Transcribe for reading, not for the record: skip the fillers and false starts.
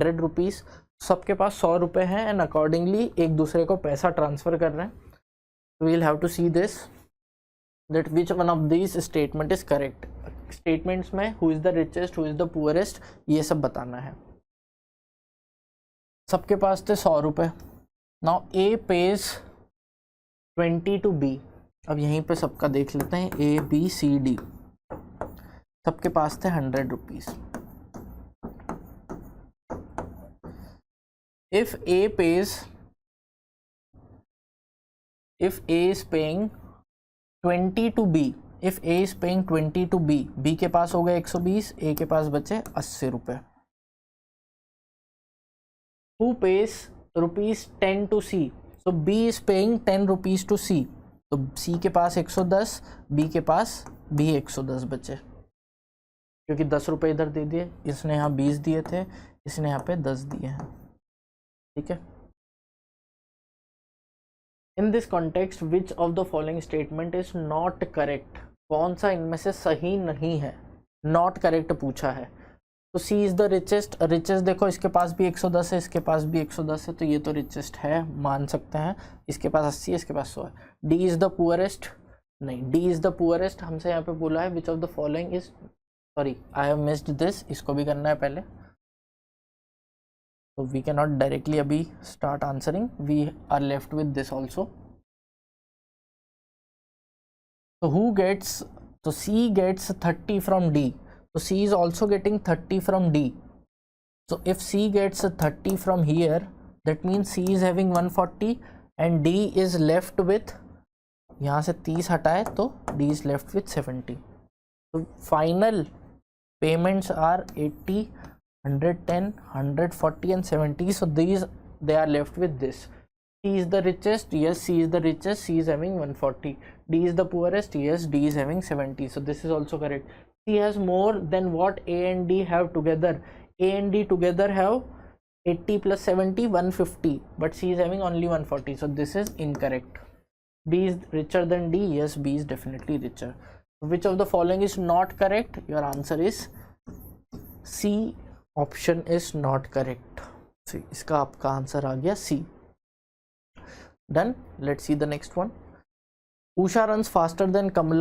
100 rupees, सबके पास 100 रुपये हैं एंड अकॉर्डिंगली एक दूसरे को पैसा ट्रांसफ़र कर रहे हैं. We will have to see this that which one of this statement is correct. Statements में who is the richest, who is the poorest, ये सब बताना है. सबके पास थे 100 रुपये. Now A pays 20 to B. अब यहीं पे सबका देख लेते हैं, ए बी सी डी. सबके पास थे 100 rupees. if A is paying 20 to B, if A is paying 20 to B, B के पास हो गए 120, A के पास बचे 80 रुपये. Who pays rupees 10 to C? So B is paying 10 rupees to C. तो C के पास 110, B के पास भी 110 बचे, क्योंकि 10 रुपये इधर दे दिए, इसने यहाँ 20 दिए थे, इसने यहाँ पे 10 दिए हैं. ठीक है. In this context which of the following statement is not correct? कौन सा इनमें से सही नहीं है? नॉट करेक्ट पूछा है. तो सी इज द रिचेस्ट. रिचेस्ट देखो, इसके पास भी 110 है, इसके पास भी 110 है, तो ये तो रिचेस्ट है, मान सकते हैं. इसके पास 80 है, इसके पास 100 है. डी इज द पुअरेस्ट, नहीं, डी इज द पुअरेस्ट हमसे यहाँ पे बोला है. Which of the following is, sorry I have missed this, इसको भी करना है पहले. So we cannot directly abhi start answering, we are left with this also. So who gets, so C gets 30 from D, so C is also getting 30 from D. So if C gets 30 from here, that means C is having 140 and D is left with, यहाँ से 30 हटाए तो D is left with 70. So final payments are 80, 110, 140 and 70. So these, they are left with this. C is the richest, yes, C is the richest, C is having 140. D is the poorest, yes, D is having 70. So this is also correct. C has more than what A and D have together. A and D together have 80 plus 70, 150, but C is having only 140. So this is incorrect. B is richer than D, yes, B is definitely richer. Which of the following is not correct? Your answer is C. Option is not correct. इसका आपका answer आ गया C. Done. Let's see the next one. Usha runs faster than Kamala